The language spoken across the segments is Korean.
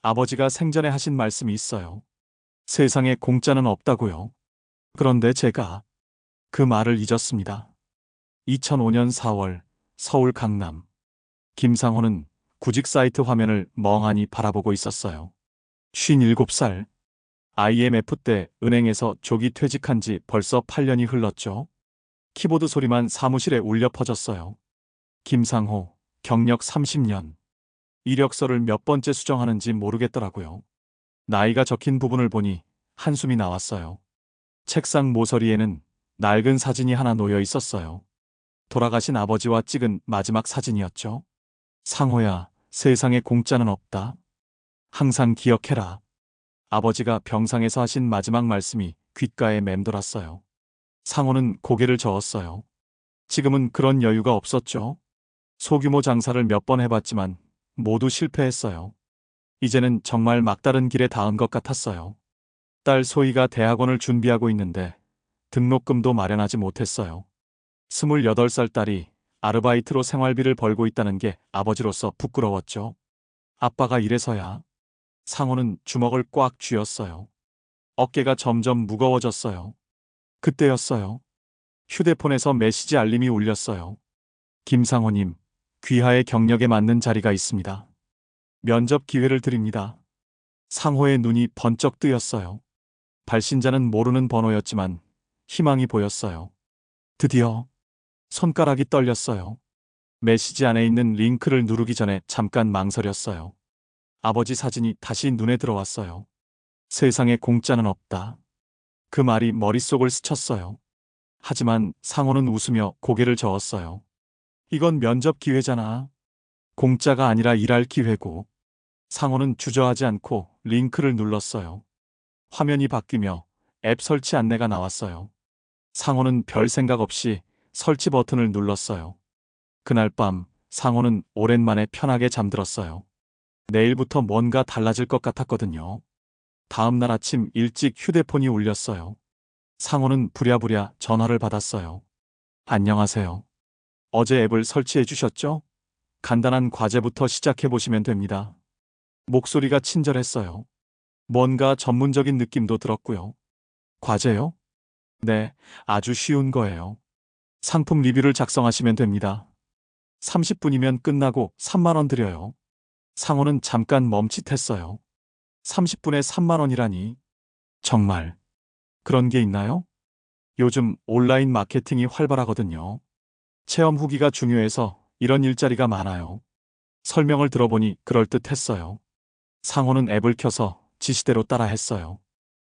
아버지가 생전에 하신 말씀이 있어요. 세상에 공짜는 없다고요. 그런데 제가 그 말을 잊었습니다. 2005년 4월 서울 강남. 김상호는 구직 사이트 화면을 멍하니 바라보고 있었어요. 57살. IMF 때 은행에서 조기 퇴직한 지 벌써 8년이 흘렀죠. 키보드 소리만 사무실에 울려 퍼졌어요. 김상호, 경력 30년. 이력서를 몇 번째 수정하는지 모르겠더라고요. 나이가 적힌 부분을 보니 한숨이 나왔어요. 책상 모서리에는 낡은 사진이 하나 놓여 있었어요. 돌아가신 아버지와 찍은 마지막 사진이었죠. 상호야, 세상에 공짜는 없다. 항상 기억해라. 아버지가 병상에서 하신 마지막 말씀이 귓가에 맴돌았어요. 상호는 고개를 저었어요. 지금은 그런 여유가 없었죠. 소규모 장사를 몇 번 해봤지만 모두 실패했어요. 이제는 정말 막다른 길에 닿은 것 같았어요. 딸 소희가 대학원을 준비하고 있는데 등록금도 마련하지 못했어요. 28살 딸이 아르바이트로 생활비를 벌고 있다는 게 아버지로서 부끄러웠죠. 아빠가 이래서야. 상호는 주먹을 꽉 쥐었어요. 어깨가 점점 무거워졌어요. 그때였어요. 휴대폰에서 메시지 알림이 울렸어요. 김상호님, 귀하의 경력에 맞는 자리가 있습니다. 면접 기회를 드립니다. 상호의 눈이 번쩍 뜨였어요. 발신자는 모르는 번호였지만 희망이 보였어요. 드디어 손가락이 떨렸어요. 메시지 안에 있는 링크를 누르기 전에 잠깐 망설였어요. 아버지 사진이 다시 눈에 들어왔어요. 세상에 공짜는 없다. 그 말이 머릿속을 스쳤어요. 하지만 상호는 웃으며 고개를 저었어요. 이건 면접 기회잖아. 공짜가 아니라 일할 기회고. 상호는 주저하지 않고 링크를 눌렀어요. 화면이 바뀌며 앱 설치 안내가 나왔어요. 상호는 별 생각 없이 설치 버튼을 눌렀어요. 그날 밤 상호는 오랜만에 편하게 잠들었어요. 내일부터 뭔가 달라질 것 같았거든요. 다음 날 아침 일찍 휴대폰이 울렸어요. 상호는 부랴부랴 전화를 받았어요. 안녕하세요. 어제 앱을 설치해 주셨죠? 간단한 과제부터 시작해 보시면 됩니다. 목소리가 친절했어요. 뭔가 전문적인 느낌도 들었고요. 과제요? 네, 아주 쉬운 거예요. 상품 리뷰를 작성하시면 됩니다. 30분이면 끝나고 3만 원 드려요. 상호는 잠깐 멈칫했어요. 30분에 3만 원이라니. 정말 그런 게 있나요? 요즘 온라인 마케팅이 활발하거든요. 체험 후기가 중요해서 이런 일자리가 많아요. 설명을 들어보니 그럴듯했어요. 상호는 앱을 켜서 지시대로 따라했어요.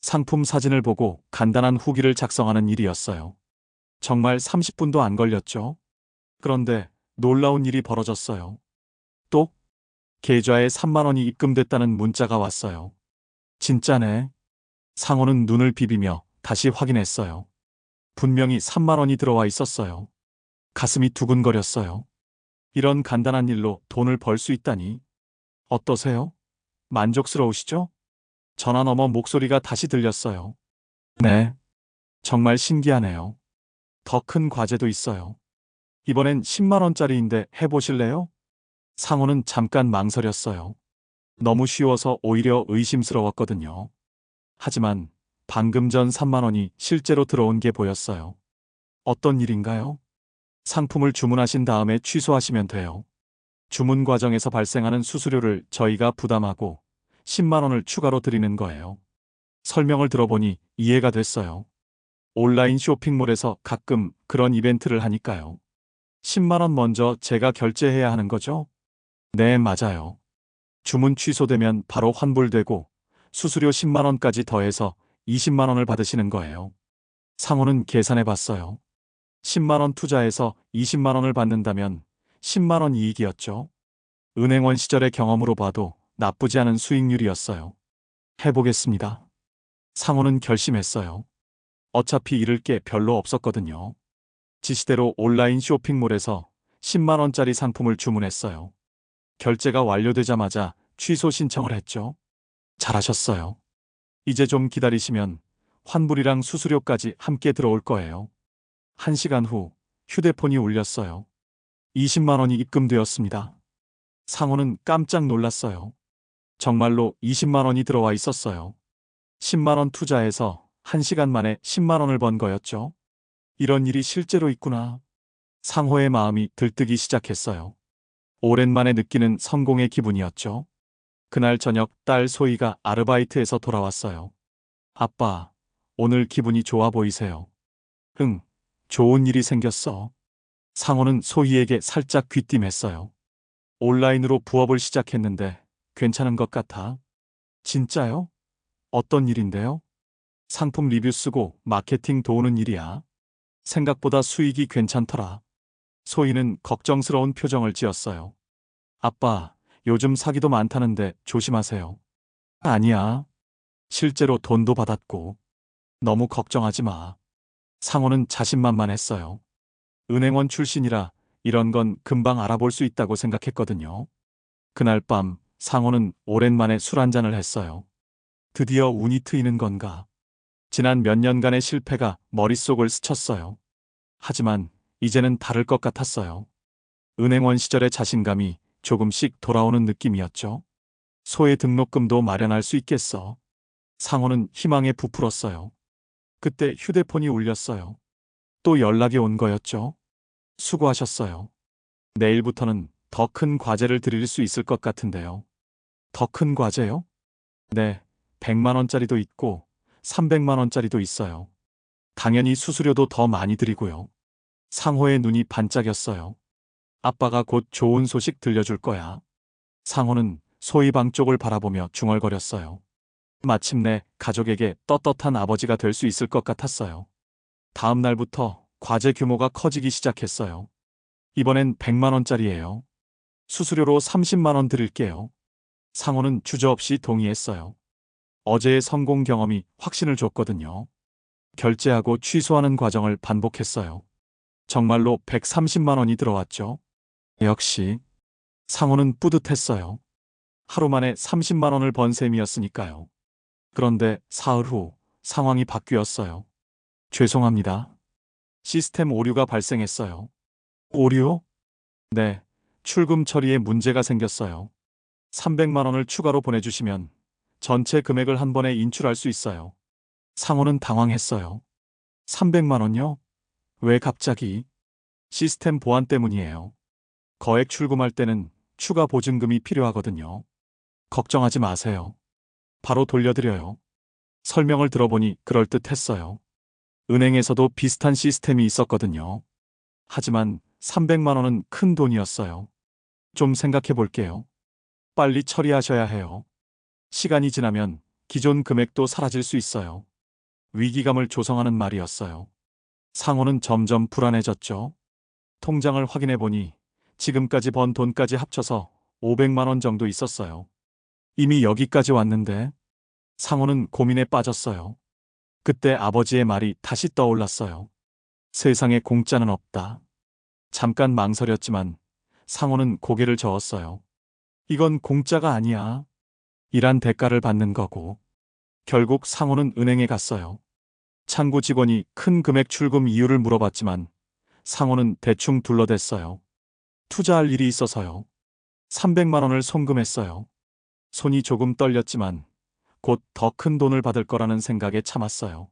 상품 사진을 보고 간단한 후기를 작성하는 일이었어요. 정말 30분도 안 걸렸죠. 그런데 놀라운 일이 벌어졌어요. 또 계좌에 3만 원이 입금됐다는 문자가 왔어요. 진짜네. 상호는 눈을 비비며 다시 확인했어요. 분명히 3만 원이 들어와 있었어요. 가슴이 두근거렸어요. 이런 간단한 일로 돈을 벌 수 있다니. 어떠세요? 만족스러우시죠? 전화 너머 목소리가 다시 들렸어요. 네. 정말 신기하네요. 더 큰 과제도 있어요. 이번엔 10만 원짜리인데 해보실래요? 상호는 잠깐 망설였어요. 너무 쉬워서 오히려 의심스러웠거든요. 하지만 방금 전 3만 원이 실제로 들어온 게 보였어요. 어떤 일인가요? 상품을 주문하신 다음에 취소하시면 돼요. 주문 과정에서 발생하는 수수료를 저희가 부담하고 10만 원을 추가로 드리는 거예요. 설명을 들어보니 이해가 됐어요. 온라인 쇼핑몰에서 가끔 그런 이벤트를 하니까요. 10만 원 먼저 제가 결제해야 하는 거죠? 네, 맞아요. 주문 취소되면 바로 환불되고 수수료 10만 원까지 더해서 20만 원을 받으시는 거예요. 상호는 계산해 봤어요. 10만 원 투자해서 20만 원을 받는다면 10만 원 이익이었죠. 은행원 시절의 경험으로 봐도 나쁘지 않은 수익률이었어요. 해보겠습니다. 상호는 결심했어요. 어차피 잃을 게 별로 없었거든요. 지시대로 온라인 쇼핑몰에서 10만 원짜리 상품을 주문했어요. 결제가 완료되자마자 취소 신청을 했죠. 잘하셨어요. 이제 좀 기다리시면 환불이랑 수수료까지 함께 들어올 거예요. 1시간 후 휴대폰이 울렸어요. 20만 원이 입금되었습니다. 상호는 깜짝 놀랐어요. 정말로 20만 원이 들어와 있었어요. 10만 원 투자해서 1시간 만에 10만 원을 번 거였죠. 이런 일이 실제로 있구나. 상호의 마음이 들뜨기 시작했어요. 오랜만에 느끼는 성공의 기분이었죠. 그날 저녁 딸 소희가 아르바이트에서 돌아왔어요. 아빠, 오늘 기분이 좋아 보이세요. 응, 좋은 일이 생겼어. 상호는 소희에게 살짝 귀띔했어요. 온라인으로 부업을 시작했는데 괜찮은 것 같아. 진짜요? 어떤 일인데요? 상품 리뷰 쓰고 마케팅 도우는 일이야. 생각보다 수익이 괜찮더라. 소희는 걱정스러운 표정을 지었어요. 아빠, 요즘 사기도 많다는데 조심하세요. 아니야. 실제로 돈도 받았고. 너무 걱정하지 마. 상호는 자신만만했어요. 은행원 출신이라 이런 건 금방 알아볼 수 있다고 생각했거든요. 그날 밤 상호는 오랜만에 술 한잔을 했어요. 드디어 운이 트이는 건가. 지난 몇 년간의 실패가 머릿속을 스쳤어요. 하지만 이제는 다를 것 같았어요. 은행원 시절의 자신감이 조금씩 돌아오는 느낌이었죠. 소의 등록금도 마련할 수 있겠어. 상호는 희망에 부풀었어요. 그때 휴대폰이 울렸어요. 또 연락이 온 거였죠. 수고하셨어요. 내일부터는 더 큰 과제를 드릴 수 있을 것 같은데요. 더 큰 과제요? 네, 100만 원짜리도 있고 300만 원짜리도 있어요. 당연히 수수료도 더 많이 드리고요. 상호의 눈이 반짝였어요. 아빠가 곧 좋은 소식 들려줄 거야. 상호는 소희 방 쪽을 바라보며 중얼거렸어요. 마침내 가족에게 떳떳한 아버지가 될 수 있을 것 같았어요. 다음 날부터 과제 규모가 커지기 시작했어요. 이번엔 100만 원짜리예요. 수수료로 30만 원 드릴게요. 상호는 주저없이 동의했어요. 어제의 성공 경험이 확신을 줬거든요. 결제하고 취소하는 과정을 반복했어요. 정말로 130만 원이 들어왔죠. 역시 상호는 뿌듯했어요. 하루 만에 30만 원을 번 셈이었으니까요. 그런데 사흘 후 상황이 바뀌었어요. 죄송합니다. 시스템 오류가 발생했어요. 오류? 네, 출금 처리에 문제가 생겼어요. 300만 원을 추가로 보내주시면 전체 금액을 한 번에 인출할 수 있어요. 상호는 당황했어요. 300만 원요? 왜 갑자기? 시스템 보안 때문이에요. 거액 출금할 때는 추가 보증금이 필요하거든요. 걱정하지 마세요. 바로 돌려드려요. 설명을 들어보니 그럴듯했어요. 은행에서도 비슷한 시스템이 있었거든요. 하지만 300만 원은 큰 돈이었어요. 좀 생각해 볼게요. 빨리 처리하셔야 해요. 시간이 지나면 기존 금액도 사라질 수 있어요. 위기감을 조성하는 말이었어요. 상호는 점점 불안해졌죠. 통장을 확인해 보니 지금까지 번 돈까지 합쳐서 500만 원 정도 있었어요. 이미 여기까지 왔는데 상호는 고민에 빠졌어요. 그때 아버지의 말이 다시 떠올랐어요. 세상에 공짜는 없다. 잠깐 망설였지만 상호는 고개를 저었어요. 이건 공짜가 아니야. 일한 대가를 받는 거고. 결국 상호는 은행에 갔어요. 창구 직원이 큰 금액 출금 이유를 물어봤지만 상호는 대충 둘러댔어요. 투자할 일이 있어서요. 300만 원을 송금했어요. 손이 조금 떨렸지만 곧 더 큰 돈을 받을 거라는 생각에 참았어요.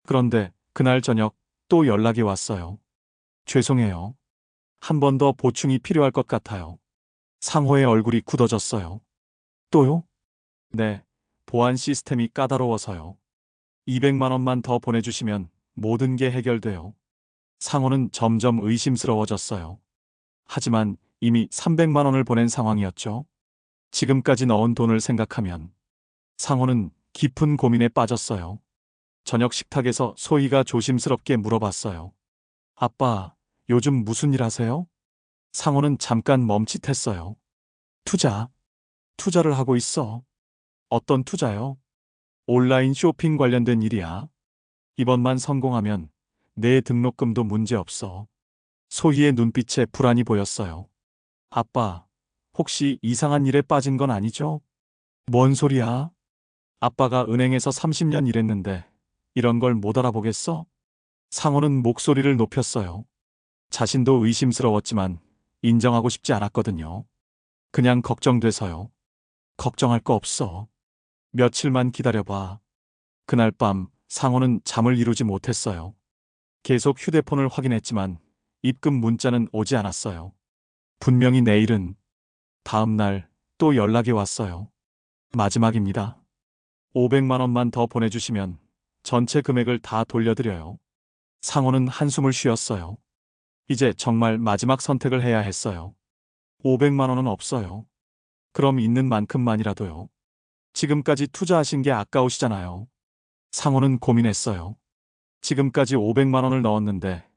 그런데 그날 저녁 또 연락이 왔어요. 죄송해요. 한 번 더 보충이 필요할 것 같아요. 상호의 얼굴이 굳어졌어요. 또요? 네, 보안 시스템이 까다로워서요. 200만 원만 더 보내주시면 모든 게 해결돼요. 상호는 점점 의심스러워졌어요. 하지만 이미 300만 원을 보낸 상황이었죠. 지금까지 넣은 돈을 생각하면 상호는 깊은 고민에 빠졌어요. 저녁 식탁에서 소희가 조심스럽게 물어봤어요. 아빠, 요즘 무슨 일 하세요? 상호는 잠깐 멈칫했어요. 투자. 투자를 하고 있어. 어떤 투자요? 온라인 쇼핑 관련된 일이야. 이번만 성공하면 내 등록금도 문제없어. 소희의 눈빛에 불안이 보였어요. 아빠, 혹시 이상한 일에 빠진 건 아니죠? 뭔 소리야? 아빠가 은행에서 30년 일했는데 이런 걸 못 알아보겠어? 상호는 목소리를 높였어요. 자신도 의심스러웠지만 인정하고 싶지 않았거든요. 그냥 걱정돼서요. 걱정할 거 없어. 며칠만 기다려봐. 그날 밤 상호는 잠을 이루지 못했어요. 계속 휴대폰을 확인했지만 입금 문자는 오지 않았어요. 분명히 내일은, 다음 날 또 연락이 왔어요. 마지막입니다. 500만 원만 더 보내주시면 전체 금액을 다 돌려드려요. 상호는 한숨을 쉬었어요. 이제 정말 마지막 선택을 해야 했어요. 500만 원은 없어요. 그럼 있는 만큼만이라도요. 지금까지 투자하신 게 아까우시잖아요. 상호는 고민했어요. 지금까지 500만 원을 넣었는데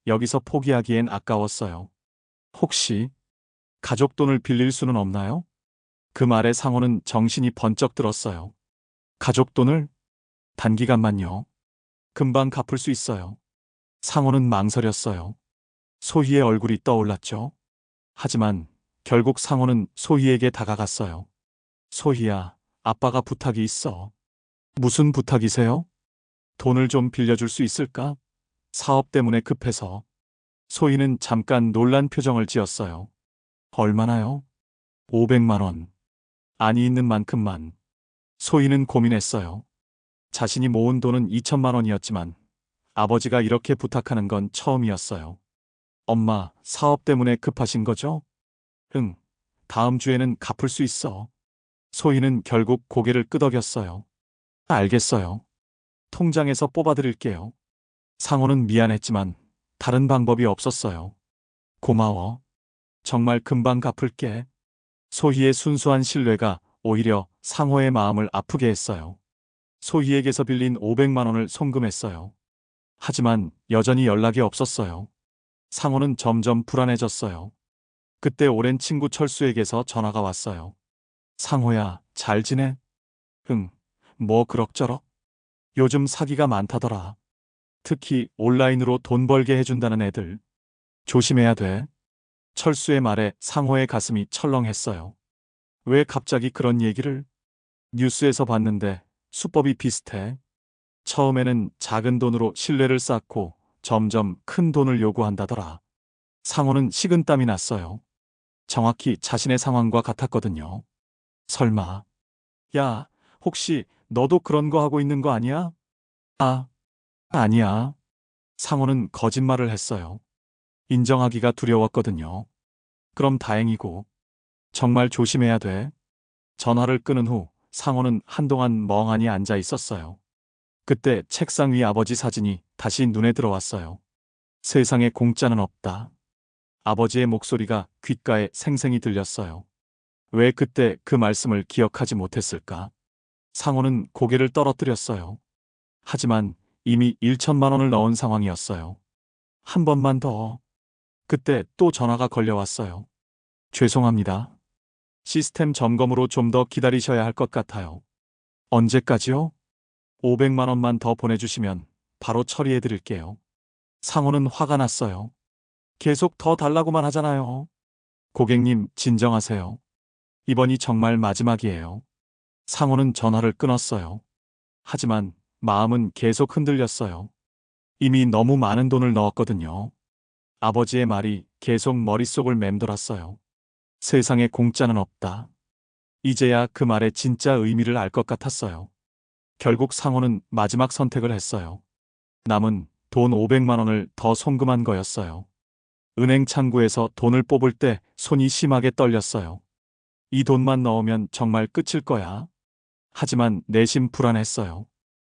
여기서 포기하기엔 아까웠어요. 혹시 가족 돈을 빌릴 수는 없나요? 그 말에 상호는 정신이 번쩍 들었어요. 가족 돈을? 단기간만요. 금방 갚을 수 있어요. 상호는 망설였어요. 소희의 얼굴이 떠올랐죠. 하지만 결국 상호는 소희에게 다가갔어요. 소희야, 아빠가 부탁이 있어. 무슨 부탁이세요? 돈을 좀 빌려줄 수 있을까? 사업 때문에 급해서. 소희는 잠깐 놀란 표정을 지었어요. 얼마나요? 500만 원. 아니 있는 만큼만. 소희는 고민했어요. 자신이 모은 돈은 2천만 원이었지만 아버지가 이렇게 부탁하는 건 처음이었어요. 엄마, 사업 때문에 급하신 거죠? 응, 다음 주에는 갚을 수 있어. 소희는 결국 고개를 끄덕였어요. 알겠어요. 통장에서 뽑아드릴게요. 상호는 미안했지만 다른 방법이 없었어요. 고마워. 정말 금방 갚을게. 소희의 순수한 신뢰가 오히려 상호의 마음을 아프게 했어요. 소희에게서 빌린 500만 원을 송금했어요. 하지만 여전히 연락이 없었어요. 상호는 점점 불안해졌어요. 그때 오랜 친구 철수에게서 전화가 왔어요. 상호야, 잘 지내? 응, 뭐 그럭저럭? 요즘 사기가 많다더라. 특히 온라인으로 돈 벌게 해준다는 애들. 조심해야 돼. 철수의 말에 상호의 가슴이 철렁했어요. 왜 갑자기 그런 얘기를? 뉴스에서 봤는데 수법이 비슷해. 처음에는 작은 돈으로 신뢰를 쌓고 점점 큰 돈을 요구한다더라. 상호는 식은땀이 났어요. 정확히 자신의 상황과 같았거든요. 설마. 야, 혹시 너도 그런 거 하고 있는 거 아니야? 아, 아니야. 상호는 거짓말을 했어요. 인정하기가 두려웠거든요. 그럼 다행이고. 정말 조심해야 돼. 전화를 끊은 후 상호는 한동안 멍하니 앉아 있었어요. 그때 책상 위 아버지 사진이 다시 눈에 들어왔어요. 세상에 공짜는 없다. 아버지의 목소리가 귓가에 생생히 들렸어요. 왜 그때 그 말씀을 기억하지 못했을까? 상호는 고개를 떨어뜨렸어요. 하지만 이미 1천만 원을 넣은 상황이었어요. 한 번만 더. 그때 또 전화가 걸려왔어요. 죄송합니다. 시스템 점검으로 좀 더 기다리셔야 할 것 같아요. 언제까지요? 500만 원만 더 보내주시면 바로 처리해 드릴게요. 상호는 화가 났어요. 계속 더 달라고만 하잖아요. 고객님, 진정하세요. 이번이 정말 마지막이에요. 상호는 전화를 끊었어요. 하지만 마음은 계속 흔들렸어요. 이미 너무 많은 돈을 넣었거든요. 아버지의 말이 계속 머릿속을 맴돌았어요. 세상에 공짜는 없다. 이제야 그 말의 진짜 의미를 알 것 같았어요. 결국 상호는 마지막 선택을 했어요. 남은 돈 500만 원을 더 송금한 거였어요. 은행 창구에서 돈을 뽑을 때 손이 심하게 떨렸어요. 이 돈만 넣으면 정말 끝일 거야. 하지만 내심 불안했어요.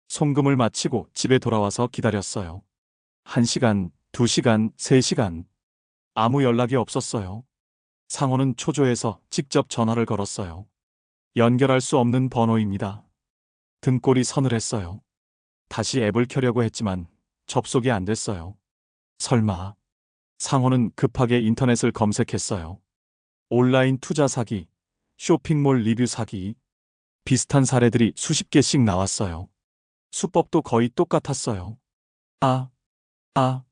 송금을 마치고 집에 돌아와서 기다렸어요. 1시간, 2시간, 3시간. 아무 연락이 없었어요. 상호는 초조해서 직접 전화를 걸었어요. 연결할 수 없는 번호입니다. 등골이 서늘했어요. 다시 앱을 켜려고 했지만 접속이 안 됐어요. 설마. 상호는 급하게 인터넷을 검색했어요. 온라인 투자 사기, 쇼핑몰 리뷰 사기. 비슷한 사례들이 수십 개씩 나왔어요. 수법도 거의 똑같았어요. 아,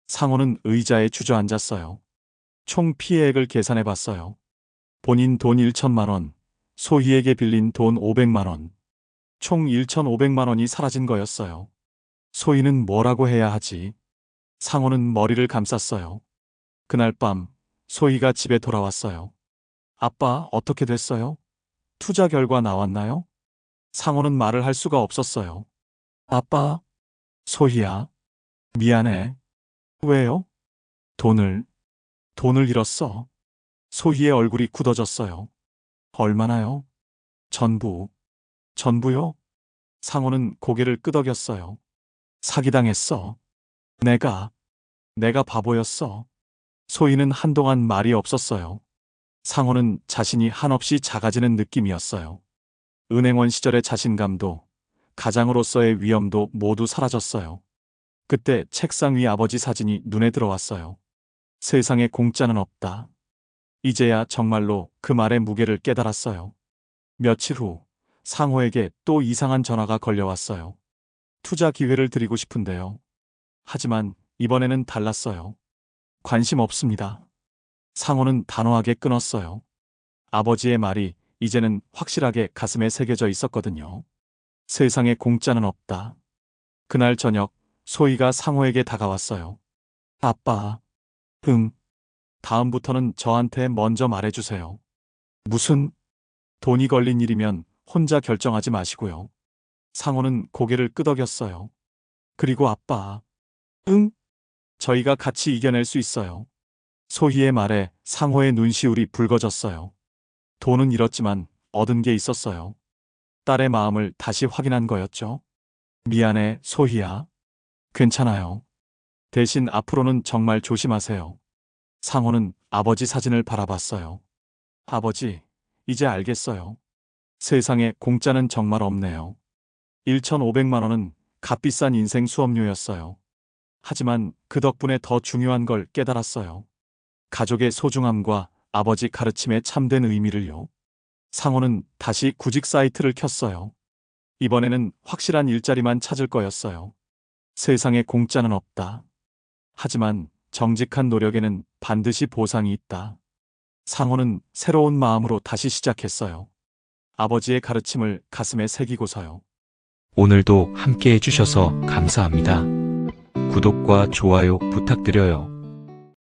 상호는 의자에 주저앉았어요. 총 피해액을 계산해 봤어요. 본인 돈 1천만 원, 소희에게 빌린 돈 500만 원. 총 1,500만 원이 사라진 거였어요. 소희는 뭐라고 해야 하지? 상호는 머리를 감쌌어요. 그날 밤 소희가 집에 돌아왔어요. 아빠, 어떻게 됐어요? 투자 결과 나왔나요? 상호는 말을 할 수가 없었어요. 아빠, 소희야, 미안해. 왜요? 돈을 잃었어. 소희의 얼굴이 굳어졌어요. 얼마나요? 전부요? 상호는 고개를 끄덕였어요. 사기당했어. 내가 바보였어. 소희는 한동안 말이 없었어요. 상호는 자신이 한없이 작아지는 느낌이었어요. 은행원 시절의 자신감도, 가장으로서의 위엄도 모두 사라졌어요. 그때 책상 위 아버지 사진이 눈에 들어왔어요. 세상에 공짜는 없다. 이제야 정말로 그 말의 무게를 깨달았어요. 며칠 후 상호에게 또 이상한 전화가 걸려왔어요. 투자 기회를 드리고 싶은데요. 하지만 이번에는 달랐어요. 관심 없습니다. 상호는 단호하게 끊었어요. 아버지의 말이 이제는 확실하게 가슴에 새겨져 있었거든요. 세상에 공짜는 없다. 그날 저녁 소희가 상호에게 다가왔어요. 아빠, 다음부터는 저한테 먼저 말해주세요. 무슨 돈이 걸린 일이면 혼자 결정하지 마시고요. 상호는 고개를 끄덕였어요. 그리고 아빠, 저희가 같이 이겨낼 수 있어요. 소희의 말에 상호의 눈시울이 붉어졌어요. 돈은 잃었지만 얻은 게 있었어요. 딸의 마음을 다시 확인한 거였죠. 미안해, 소희야. 괜찮아요. 대신 앞으로는 정말 조심하세요. 상호는 아버지 사진을 바라봤어요. 아버지, 이제 알겠어요. 세상에 공짜는 정말 없네요. 1,500만 원은 값비싼 인생 수업료였어요. 하지만 그 덕분에 더 중요한 걸 깨달았어요. 가족의 소중함과 아버지 가르침의 참된 의미를요. 상호는 다시 구직 사이트를 켰어요. 이번에는 확실한 일자리만 찾을 거였어요. 세상에 공짜는 없다. 하지만 정직한 노력에는 반드시 보상이 있다. 상호는 새로운 마음으로 다시 시작했어요. 아버지의 가르침을 가슴에 새기고서요. 오늘도 함께 해주셔서 감사합니다. 구독과 좋아요 부탁드려요.